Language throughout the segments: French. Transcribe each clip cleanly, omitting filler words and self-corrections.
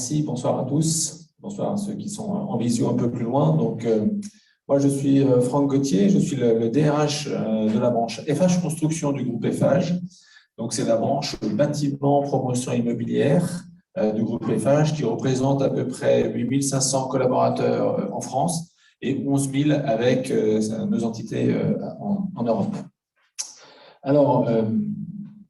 Merci, bonsoir à tous. Bonsoir à ceux qui sont en visio un peu plus loin. Donc, moi, je suis Franck Gauthier, je suis le DRH de la branche FH Construction du groupe FH. Donc, c'est la branche bâtiment promotion immobilière du groupe FH qui représente à peu près 8500 collaborateurs en France et 11 000 avec nos entités en Europe. Alors,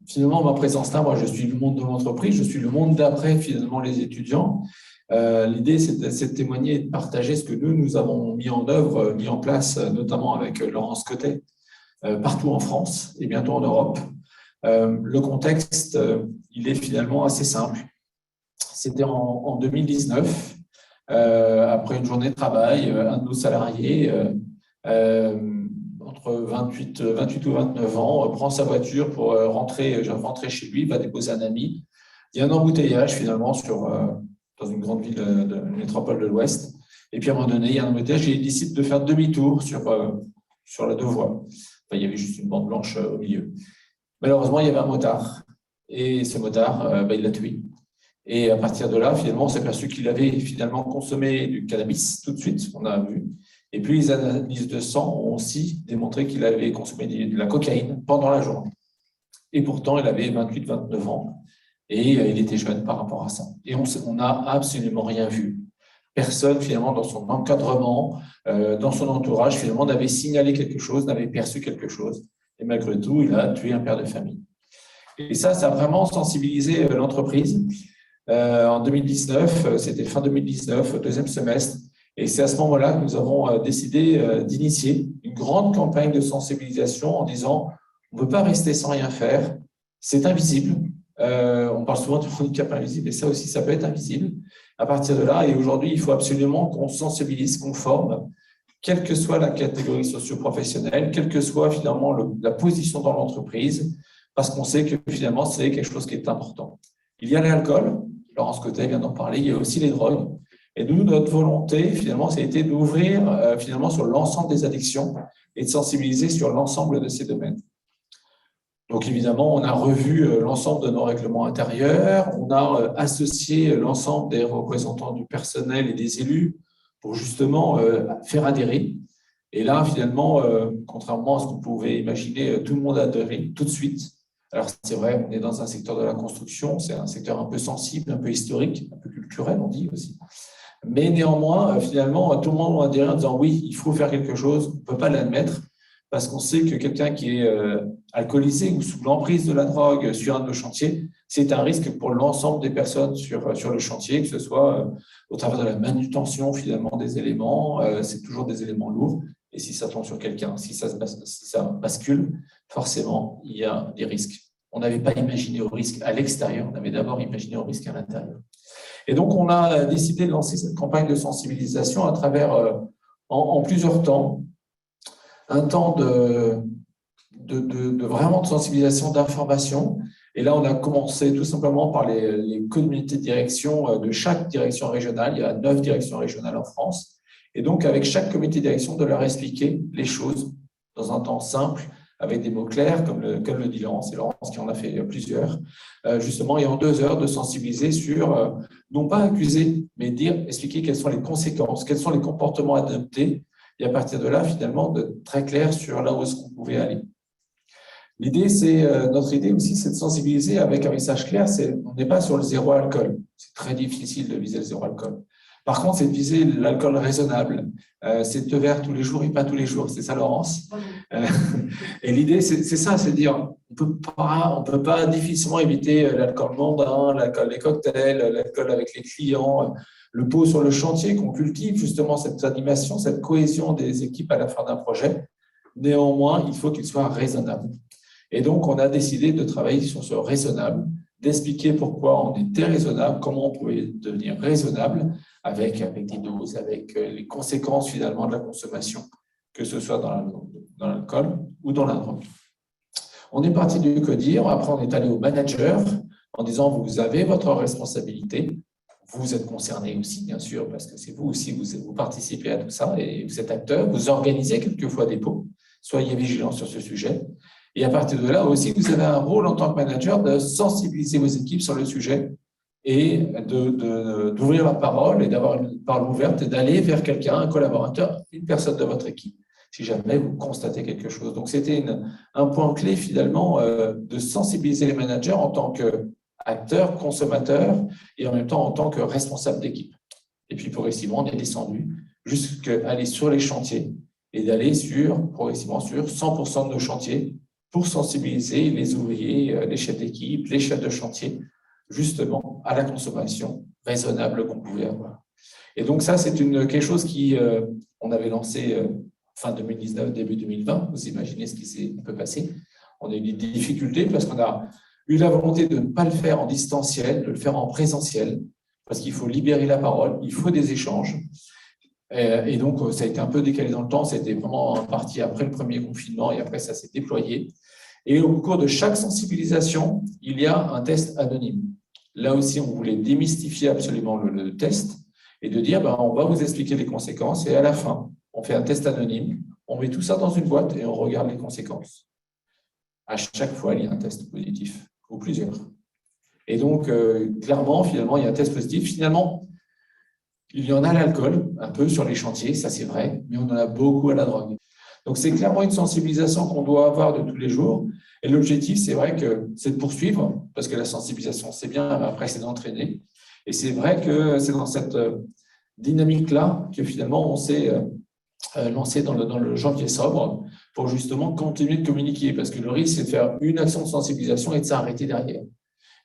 finalement, ma présence là, moi, je suis le monde de l'entreprise, je suis le monde d'après, finalement, les étudiants. L'idée, c'est de témoigner et de partager ce que nous avons mis en œuvre, mis en place, notamment avec Laurence Cotet, partout en France et bientôt en Europe. Le contexte, il est finalement assez simple. C'était en 2019, après une journée de travail, un de nos salariés, entre 28 ou 29 ans, prend sa voiture pour rentrer chez lui, va déposer un ami. Il y a un embouteillage finalement dans une grande ville de métropole de l'Ouest. Et puis à un moment donné, il y a un embouteillage et il décide de faire demi-tour sur la deux voies. Enfin, il y avait juste une bande blanche au milieu. Malheureusement, il y avait un motard. Et ce motard, il l'a tué. Et à partir de là, finalement, on s'est aperçu qu'il avait finalement consommé du cannabis tout de suite, on a vu. Et puis, les analyses de sang ont aussi démontré qu'il avait consommé de la cocaïne pendant la journée. Et pourtant, il avait 28-29 ans et il était jeune par rapport à ça. Et on n'a absolument rien vu. Personne, finalement, dans son encadrement, dans son entourage, finalement, n'avait signalé quelque chose, n'avait perçu quelque chose. Et malgré tout, il a tué un père de famille. Et ça a vraiment sensibilisé l'entreprise. En 2019, c'était fin 2019, deuxième semestre. Et c'est à ce moment-là que nous avons décidé d'initier une grande campagne de sensibilisation en disant on ne peut pas rester sans rien faire, c'est invisible. On parle souvent du handicap invisible, et ça aussi, ça peut être invisible. À partir de là, et aujourd'hui, il faut absolument qu'on sensibilise, qu'on forme, quelle que soit la catégorie socio-professionnelle, quelle que soit finalement la position dans l'entreprise, parce qu'on sait que finalement, c'est quelque chose qui est important. Il y a l'alcool, Laurence Cotet vient d'en parler, il y a aussi les drogues. Et nous, notre volonté, finalement, ça a été d'ouvrir finalement sur l'ensemble des addictions et de sensibiliser sur l'ensemble de ces domaines. Donc, évidemment, on a revu l'ensemble de nos règlements intérieurs, on a associé l'ensemble des représentants du personnel et des élus pour justement faire adhérer. Et là, finalement, contrairement à ce qu'on pouvait imaginer, tout le monde a adhéré tout de suite. Alors, c'est vrai, on est dans un secteur de la construction, c'est un secteur un peu sensible, un peu historique, un peu culturel, on dit aussi. Mais néanmoins, finalement, tout le monde a adhéré en disant oui, il faut faire quelque chose, on ne peut pas l'admettre, parce qu'on sait que quelqu'un qui est alcoolisé ou sous l'emprise de la drogue sur un de nos chantiers, c'est un risque pour l'ensemble des personnes sur le chantier, que ce soit au travers de la manutention finalement des éléments, c'est toujours des éléments lourds, et si ça tombe sur quelqu'un, si ça bascule, forcément, il y a des risques. On n'avait pas imaginé au risque à l'extérieur, on avait d'abord imaginé au risque à l'intérieur. Et donc, on a décidé de lancer cette campagne de sensibilisation à travers, en plusieurs temps, un temps vraiment de sensibilisation, d'information. Et là, on a commencé tout simplement par les comités de direction de chaque direction régionale. Il y a 9 directions régionales en France. Et donc, avec chaque comité de direction, de leur expliquer les choses dans un temps simple, avec des mots clairs, comme le dit Laurence, et Laurence qui en a fait plusieurs, justement, et en 2 heures, de sensibiliser sur, non pas accuser, mais expliquer quelles sont les conséquences, quels sont les comportements adoptés, et à partir de là, finalement, de très clair sur là où est-ce qu'on pouvait aller. Notre idée aussi, c'est de sensibiliser avec un message clair, on n'est pas sur le zéro alcool. C'est très difficile de viser le zéro alcool. Par contre, c'est de viser l'alcool raisonnable. C'est 2 verres tous les jours et pas tous les jours. C'est ça, Laurence. Et l'idée, c'est ça, c'est de dire, on peut pas difficilement éviter l'alcool mondain, l'alcool des cocktails, l'alcool avec les clients, le pot sur le chantier, qu'on cultive justement cette animation, cette cohésion des équipes à la fin d'un projet. Néanmoins, il faut qu'il soit raisonnable. Et donc, on a décidé de travailler sur ce raisonnable, d'expliquer pourquoi on était raisonnable, comment on pouvait devenir raisonnable avec des doses, avec les conséquences finalement de la consommation, que ce soit dans l'alcool ou dans la drogue. On est parti du codir, après on est allé au manager en disant vous avez votre responsabilité, vous êtes concerné aussi bien sûr parce que c'est vous aussi, vous participez à tout ça et vous êtes acteur, vous organisez quelquefois des pots, soyez vigilants sur ce sujet. Et à partir de là aussi, vous avez un rôle en tant que manager de sensibiliser vos équipes sur le sujet et d'ouvrir la parole et d'avoir une parole ouverte et d'aller vers quelqu'un, un collaborateur, une personne de votre équipe, si jamais vous constatez quelque chose. Donc, c'était un point clé, finalement, de sensibiliser les managers en tant qu'acteurs, consommateurs, et en même temps en tant que responsables d'équipe. Et puis, progressivement, on est descendu jusqu'à aller sur les chantiers et d'aller progressivement sur 100% de nos chantiers pour sensibiliser les ouvriers, les chefs d'équipe, les chefs de chantier, justement à la consommation raisonnable qu'on pouvait avoir. Et donc ça, c'est quelque chose on avait lancé fin 2019, début 2020. Vous imaginez ce qui s'est un peu passé. On a eu des difficultés parce qu'on a eu la volonté de ne pas le faire en distanciel, de le faire en présentiel, parce qu'il faut libérer la parole, il faut des échanges. Et donc, ça a été un peu décalé dans le temps. C'était vraiment parti après le premier confinement et après, ça s'est déployé. Et au cours de chaque sensibilisation, il y a un test anonyme. Là aussi, on voulait démystifier absolument le test et de dire, on va vous expliquer les conséquences et à la fin, on fait un test anonyme, on met tout ça dans une boîte et on regarde les conséquences. À chaque fois, il y a un test positif, ou plusieurs. Et donc, clairement, finalement, il y a un test positif. Finalement, il y en a à l'alcool, un peu sur les chantiers, ça c'est vrai, mais on en a beaucoup à la drogue. Donc, c'est clairement une sensibilisation qu'on doit avoir de tous les jours. Et l'objectif, c'est vrai que c'est de poursuivre, parce que la sensibilisation, c'est bien, après, c'est d'entraîner. Et c'est vrai que c'est dans cette dynamique-là que finalement, on s'est lancé dans le janvier sobre pour justement continuer de communiquer. Parce que le risque, c'est de faire une action de sensibilisation et de s'arrêter derrière.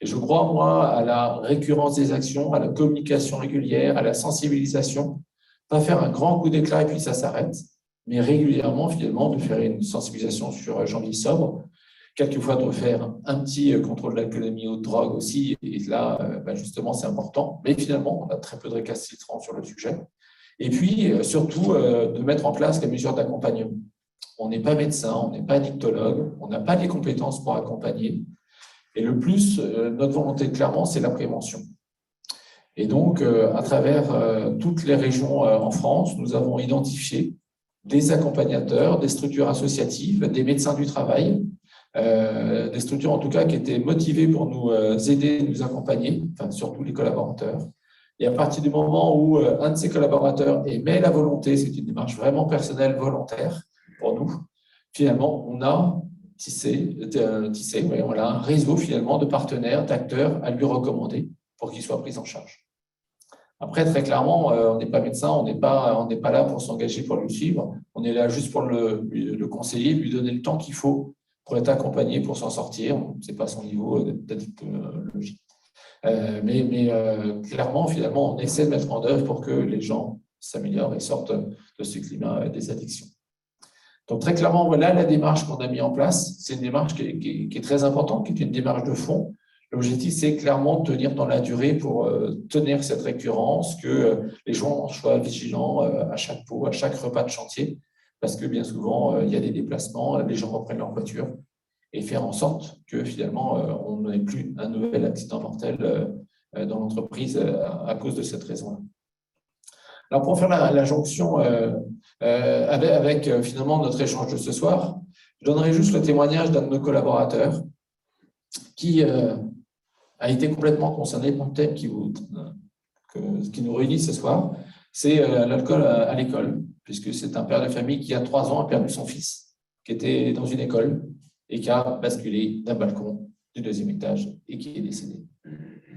Et je crois, moi, à la récurrence des actions, à la communication régulière, à la sensibilisation. Pas faire un grand coup d'éclat et puis ça s'arrête, mais régulièrement, finalement, de faire une sensibilisation sur janvier sobre, quelquefois de faire un petit contrôle de l'alcoolémie ou de drogue aussi, et là, justement, c'est important. Mais finalement, on a très peu de récalcitrants sur le sujet. Et puis, surtout, de mettre en place les mesures d'accompagnement. On n'est pas médecin, on n'est pas addictologue, on n'a pas les compétences pour accompagner. Et le plus, notre volonté, clairement, c'est la prévention. Et donc, à travers toutes les régions en France, nous avons identifié des accompagnateurs, des structures associatives, des médecins du travail, des structures en tout cas qui étaient motivées pour nous aider, nous accompagner, enfin, surtout les collaborateurs. Et à partir du moment où un de ces collaborateurs émet la volonté, c'est une démarche vraiment personnelle, volontaire pour nous, finalement, on a tissé voilà, un réseau finalement de partenaires, d'acteurs à lui recommander pour qu'il soit pris en charge. Après, très clairement, on n'est pas médecin, on n'est pas là pour s'engager pour le suivre, on est là juste pour le conseiller, lui donner le temps qu'il faut pour être accompagné, pour s'en sortir. Ce n'est pas son niveau d'addictologie. Mais clairement, finalement, on essaie de mettre en œuvre pour que les gens s'améliorent et sortent de ce climat des addictions. Donc, très clairement, voilà la démarche qu'on a mise en place. C'est une démarche qui est très importante, qui est une démarche de fond. L'objectif, c'est clairement de tenir dans la durée pour tenir cette récurrence, que les gens soient vigilants à chaque pot, à chaque repas de chantier, parce que bien souvent, il y a des déplacements, les gens reprennent leur voiture, et faire en sorte que finalement, on n'ait plus un nouvel accident mortel dans l'entreprise à cause de cette raison-là. Alors, pour faire la jonction avec finalement notre échange de ce soir, je donnerai juste le témoignage d'un de nos collaborateurs qui a été complètement concerné par le thème qui nous réunit ce soir, c'est l'alcool à l'école, puisque c'est un père de famille qui, à 3 ans, a perdu son fils, qui était dans une école et qui a basculé d'un balcon du 2e étage et qui est décédé.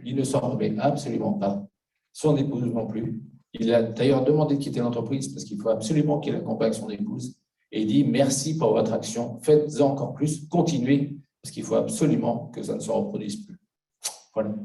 Il ne s'en remet absolument pas, son épouse non plus. Il a d'ailleurs demandé de quitter l'entreprise parce qu'il faut absolument qu'il accompagne son épouse. Et il dit merci pour votre action, faites-en encore plus, continuez, parce qu'il faut absolument que ça ne se reproduise plus. Voilà.